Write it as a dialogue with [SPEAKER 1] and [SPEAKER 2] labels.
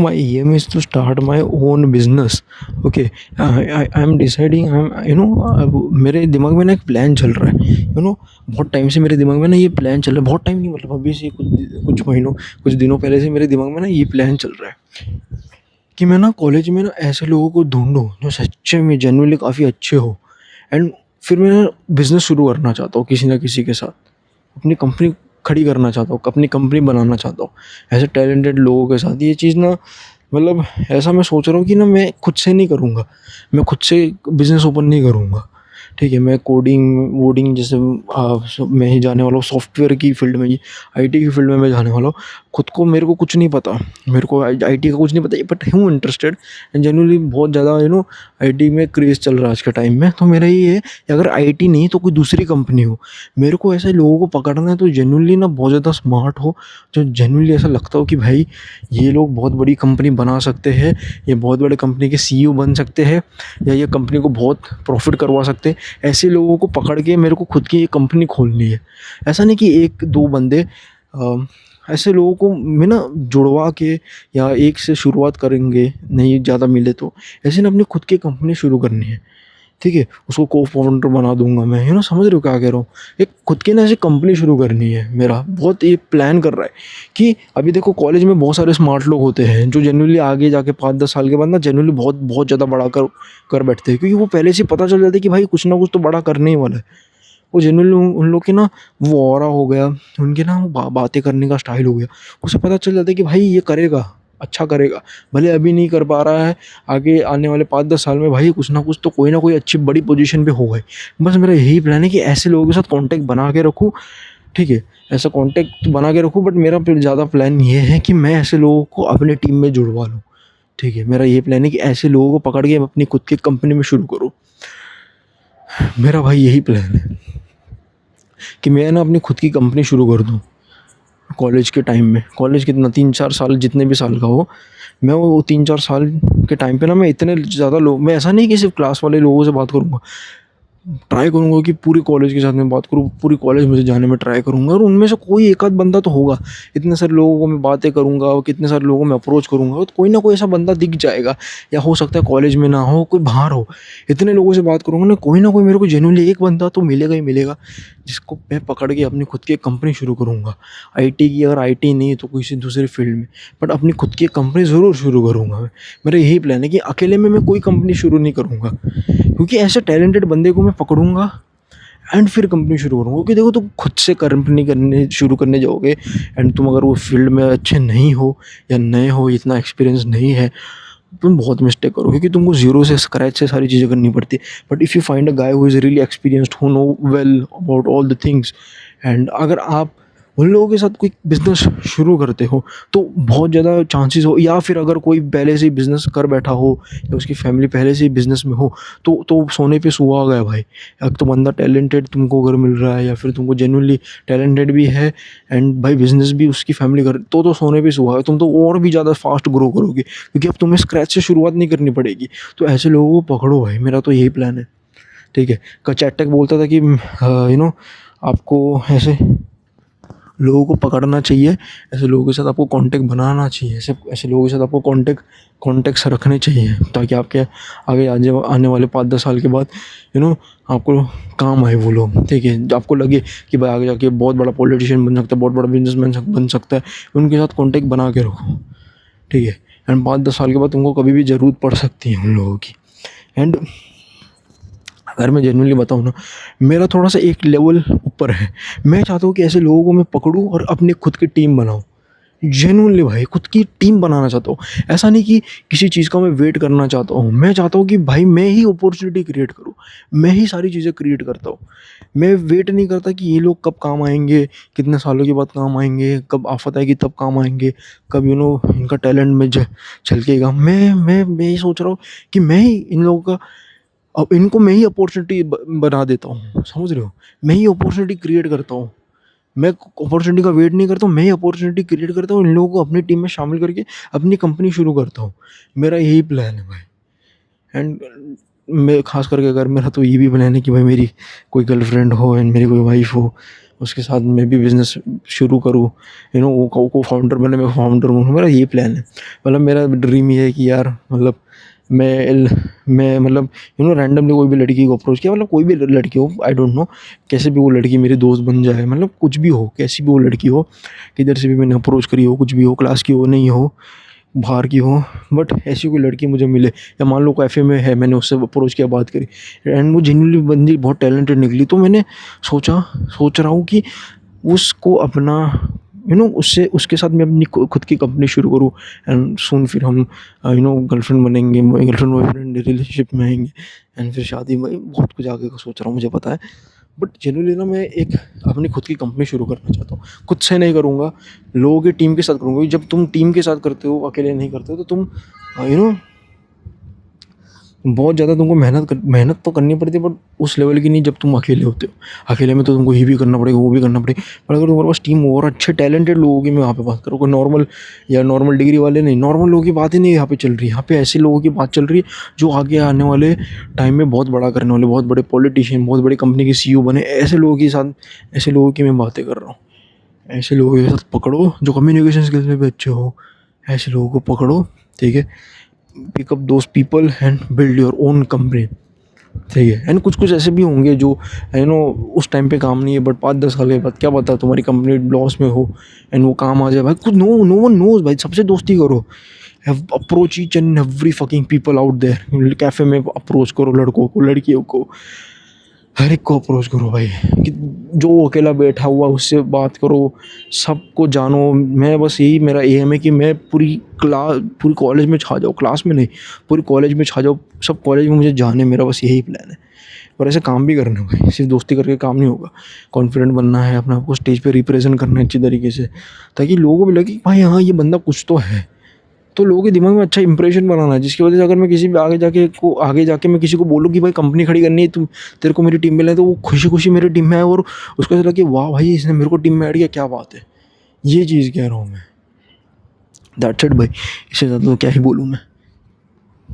[SPEAKER 1] my aim is to start my own business. Okay, I'm deciding. मेरे दिमाग में ना एक प्लान चल रहा है, बहुत टाइम से मेरे दिमाग में ना ये प्लान चल रहा है, बहुत टाइम नहीं मतलब अभी से कुछ महीनों कुछ दिनों पहले से मेरे दिमाग में ना ये प्लान चल रहा है कि मैं ना कॉलेज में ना ऐसे लोगों को ढूंढूं जो सच्चे में जेन्युइनली काफ़ी अच्छे हो, एंड फिर मैं ना बिज़नेस शुरू करना चाहता हूँ किसी ना किसी के साथ, अपनी कंपनी खड़ी करना चाहता हूँ, अपनी कंपनी बनाना चाहता हूँ ऐसे टैलेंटेड लोगों के साथ। ये चीज़ ना मतलब ऐसा मैं सोच रहा हूँ कि ना मैं खुद से नहीं करूँगा, मैं खुद से बिज़नेस ओपन नहीं करूँगा। ठीक है, मैं कोडिंग वोडिंग जैसे मैं ही जाने वाला हूँ सॉफ्टवेयर की फ़ील्ड में, ही आईटी की फ़ील्ड में मैं जाने वाला हूँ। खुद को मेरे को कुछ नहीं पता, मेरे को आईटी का कुछ नहीं पता, बट हूँ इंटरेस्टेड एंड जेन्युइनली बहुत ज़्यादा आईटी में क्रेज़ चल रहा है आज के टाइम में। तो मेरा ये है कि अगर आईटी नहीं तो कोई दूसरी कंपनी हो, मेरे को ऐसे लोगों को पकड़ना है तो जेन्युइनली ना बहुत ज़्यादा स्मार्ट हो, जो जेन्युइनली ऐसा लगता हो कि भाई ये लोग बहुत बड़ी कंपनी बना सकते हैं, ये बहुत बड़े कंपनी के सीईओ बन सकते हैं, या ये कंपनी को बहुत प्रॉफिट करवा सकते हैं। ऐसे लोगों को पकड़ के मेरे को खुद की एक कंपनी खोलनी है। ऐसा नहीं कि एक दो बंदे, ऐसे लोगों को मैं ना जुड़वा के या एक से शुरुआत करेंगे, नहीं ज़्यादा मिले तो ऐसे ना अपनी खुद की कंपनी शुरू करनी है। ठीक है, उसको को फाउंडर बना दूंगा मैं, समझ रहे हो क्या कह रहा हूँ। एक खुद की ना ऐसी कंपनी शुरू करनी है, मेरा बहुत ये प्लान कर रहा है कि अभी देखो कॉलेज में बहुत सारे स्मार्ट लोग होते हैं जो जेन्युइनली आगे जाके 5-10 साल के बाद ना जेन्युइनली बहुत बहुत ज़्यादा बड़ा कर कर बैठते हैं, क्योंकि वो पहले से पता चल जाता है कि भाई कुछ ना कुछ तो बड़ा करने ही वाला है। वो जेन्युइनली उन लोग की ना वो ऑरा हो गया, उनके ना वो बातें करने का स्टाइल हो गया, उसे पता चल जाता है कि भाई ये करेगा, अच्छा करेगा, भले अभी नहीं कर पा रहा है, आगे आने वाले 5-10 साल में भाई कुछ ना कोई अच्छी बड़ी पोजीशन पे होगा ही। बस मेरा यही प्लान है कि ऐसे लोगों के साथ कांटेक्ट बना के रखूँ। ठीक है, ऐसा कांटेक्ट बना के रखूँ, बट मेरा फिर ज़्यादा प्लान ये है कि मैं ऐसे लोगों को अपनी टीम में जुड़वा लूँ। ठीक है, मेरा ये प्लान है कि ऐसे लोगों को पकड़ के अपनी खुद की कंपनी में शुरू करूँ। मेरा भाई यही प्लान है कि मैं ना अपनी खुद की कंपनी शुरू कर दूँ कॉलेज के टाइम में। कॉलेज कितना 3-4 साल जितने भी साल का हो, मैं वो 3-4 साल के टाइम पे ना मैं इतने ज़्यादा लोग, मैं ऐसा नहीं कि सिर्फ क्लास वाले लोगों से बात करूँगा, ट्राई करूँगा कि पूरी कॉलेज के साथ मैं बात करूँ, पूरी कॉलेज मुझे जाने में ट्राई करूँगा, और उनमें से कोई एक आध बंदा तो होगा। इतने सारे लोगों को मैं बातें करूँगा और कितने सारे लोगों को मैं अप्रोच करूँगा, तो कोई ना कोई ऐसा बंदा दिख जाएगा, या हो सकता है कॉलेज में ना हो, कोई बाहर हो। इतने लोगों से बात करूँगा ना कोई मेरे को जेन्युइनली एक बंदा तो मिलेगा ही मिलेगा, जिसको मैं पकड़ के अपनी खुद की एक कंपनी शुरू करूँगा। आईटी की, अगर आईटी नहीं तो किसी दूसरे फील्ड में, बट अपनी खुद की एक कंपनी ज़रूर शुरू करूँगा मैं। मेरा यही प्लान है कि अकेले में मैं कोई कंपनी शुरू नहीं करूँगा, क्योंकि ऐसे टैलेंटेड बंदे को मैं पकड़ूँगा एंड फिर कंपनी शुरू करूँगा। क्योंकि देखो तुम खुद से कंपनी करने शुरू करने जाओगे एंड तुम अगर वो फील्ड में अच्छे नहीं हो या नए हो, इतना एक्सपीरियंस नहीं है, तुम बहुत मिस्टेक करो, क्योंकि तुमको ज़ीरो से स्क्रैच से सारी चीज़ें करनी पड़ती है। But if you find a guy who is really experienced, who know well about all the things, and अगर आप उन लोगों के साथ कोई बिज़नेस शुरू करते हो तो बहुत ज़्यादा चांसेस हो, या फिर अगर कोई पहले से ही बिज़नेस कर बैठा हो या उसकी फैमिली पहले से ही बिज़नेस में हो, तो सोने पे सुहागा गया भाई। एक तो बंदा टैलेंटेड तुमको अगर मिल रहा है, या फिर तुमको जेन्युइनली टैलेंटेड भी है एंड भाई बिज़नेस भी उसकी फैमिली कर, तो सोने पे सुहागा। तुम तो और भी ज़्यादा फास्ट ग्रो करोगे, क्योंकि अब तुम्हें स्क्रैच से शुरुआत नहीं करनी पड़ेगी। तो ऐसे लोगों को पकड़ो भाई, मेरा तो यही प्लान है। ठीक है, चैटक बोलता था कि आपको ऐसे लोगों को पकड़ना चाहिए, ऐसे लोगों के साथ आपको कांटेक्ट बनाना चाहिए, ऐसे ऐसे लोगों के साथ आपको कॉन्टेक्ट्स रखने चाहिए, ताकि आपके आगे आने वाले 5-10 साल के बाद आपको काम आए वो लोग। ठीक है, आपको लगे कि भाई आगे जाके बहुत बड़ा पॉलिटिशियन बन सकता है, बहुत बड़ा बिजनेसमैन बन सकता है, उनके साथ कॉन्टेक्ट बना के रखो। ठीक है, एंड 5-10 साल के बाद तुमको कभी भी ज़रूरत पड़ सकती है उन लोगों की। एंड अगर मैं जेन्युइनली बताऊँ ना, मेरा थोड़ा-सा एक लेवल ऊपर है। मैं चाहता हूँ कि ऐसे लोगों को मैं पकड़ूँ और अपनी खुद की टीम बनाऊँ। जेन्युइनली भाई खुद की टीम बनाना चाहता हूँ। ऐसा नहीं कि किसी चीज़ का मैं वेट करना चाहता हूँ। मैं चाहता हूँ कि भाई मैं ही अपॉर्च्युनिटी क्रिएट करूँ। मैं ही सारी चीज़ें क्रिएट करता हूँ। मैं वेट नहीं करता कि ये लोग कब काम आएँगे, कितने सालों के बाद काम आएँगे, कब आफ़त आएगी तब काम आएँगे, कब इनका टैलेंट में झलकेगा। मैं ये सोच रहा हूँ कि मैं ही इन लोगों का, अब इनको मैं ही अपॉर्चुनिटी बना देता हूँ, समझ रहे हो? मैं ही अपॉर्चुनिटी क्रिएट करता हूँ। मैं अपॉर्चुनिटी का वेट नहीं करता हूँ, मैं ही अपॉर्चुनिटी क्रिएट करता हूँ, इन लोगों को अपनी टीम में शामिल करके अपनी कंपनी शुरू करता हूँ। मेरा यही प्लान है भाई। एंड मैं ख़ास करके अगर मेरा तो ये भी प्लान है कि भाई मेरी कोई गर्लफ्रेंड हो एंड मेरी कोई वाइफ़ हो, उसके साथ मैं भी बिज़नेस शुरू करूँ, वो को फाउंडर बने, मैं फाउंडर बनूँ, मेरा ये प्लान है। मतलब मेरा ड्रीम ये है कि यार मतलब मैं मतलब रैंडमली कोई भी लड़की को अप्रोच किया, मतलब कोई भी लड़की हो, आई डोंट नो, कैसे भी वो लड़की मेरी दोस्त बन जाए, मतलब कुछ भी हो, कैसी भी वो लड़की हो, किधर से भी मैंने अप्रोच करी हो, कुछ भी हो, क्लास की हो, नहीं हो, बाहर की हो, बट ऐसी कोई लड़की मुझे मिले, या मान लो कैफ़े में है, मैंने उससे अप्रोच किया, बात करी एंड वो जेन्युइनली बंदी बहुत टैलेंटेड निकली, तो मैंने सोच रहा हूँ कि उसको अपना उससे उसके साथ मैं अपनी खुद की कंपनी शुरू करूँ एंड सून फिर हम गर्लफ्रेंड बनेंगे, गर्लफ्रेंड बॉयफ्रेंड रिलेशनशिप में आएंगे एंड फिर शादी में, बहुत कुछ आगे का सोच रहा हूँ, मुझे पता है। बट जेन्युइनली मैं एक अपनी खुद की कंपनी शुरू करना चाहता हूँ। खुद से नहीं करूँगा, लोगों की टीम के साथ करूँगा। जब तुम टीम के साथ करते हो, अकेले नहीं करते हो, तो तुम यू नो बहुत ज़्यादा तुमको मेहनत तो करनी पड़ती है, बट उस लेवल की नहीं जब तुम अकेले होते हो। अकेले में तो तुमको ये भी करना पड़ेगा, वो भी करना पड़ेगा। पर अगर तुम्हारे पास टीम और अच्छे टैलेंटेड लोगों की मैं वहाँ पे बात करूँ, कोई नॉर्मल डिग्री वाले नहीं, नॉर्मल लोगों की बात ही नहीं यहाँ पे चल रही है। यहाँ पे ऐसे लोगों की बात चल रही है जो आगे आने वाले टाइम में बहुत बड़ा करने वाले, बहुत बड़े पॉलिटिशियन, बहुत बड़ी कंपनी के CEO बने, ऐसे लोगों की मैं बातें कर रहा हूँ। ऐसे लोगों के साथ पकड़ो जो कम्युनिकेशन स्किल्स में भी अच्छे हो, ऐसे लोगों को पकड़ो, ठीक है। Pick up those people and build your own company, ठीक है। एंड कुछ ऐसे भी होंगे जो उस टाइम पे काम नहीं है, बट 5-10 साल के बाद क्या पता तुम्हारी कंपनी लॉस में हो एंड वो काम आ जाए भाई। कुछ नो वन नोज भाई, सबसे दोस्ती करो, approach each and every fucking people out there. Cafe में अप्रोच करो लड़कों को, लड़कियों को, हर एक को अप्रोच करो भाई, कि जो अकेला बैठा हुआ उससे बात करो, सबको जानो। मैं बस यही मेरा एम है कि मैं पूरी कॉलेज में छा जाऊँ, क्लास में नहीं, पूरी कॉलेज में छा जाऊँ, सब कॉलेज में मुझे जाने, मेरा बस यही प्लान है। और ऐसे काम भी करना है भाई, सिर्फ दोस्ती करके काम नहीं होगा। कॉन्फिडेंट बनना है, अपने आप को स्टेज पे रिप्रेजेंट करना है अच्छी तरीके से, ताकि लोगों को भी लगे कि भाई हाँ ये बंदा कुछ तो है। तो लोगों के दिमाग में अच्छा इंप्रेशन बनाना है, जिसकी वजह से अगर मैं किसी भी आगे जाके मैं किसी को बोलूँ कि भाई कंपनी खड़ी करनी है, तुम तेरे को मेरी टीम में ले, तो वो खुशी खुशी मेरी टीम में आए और उसको ऐसा लगे कि वाह भाई इसने मेरे को टीम में ऐड किया, क्या बात है। ये चीज़ कह रहा हूँ मैं, दैट्स इट भाई, इससे ज़्यादा तो क्या ही बोलूँ मैं।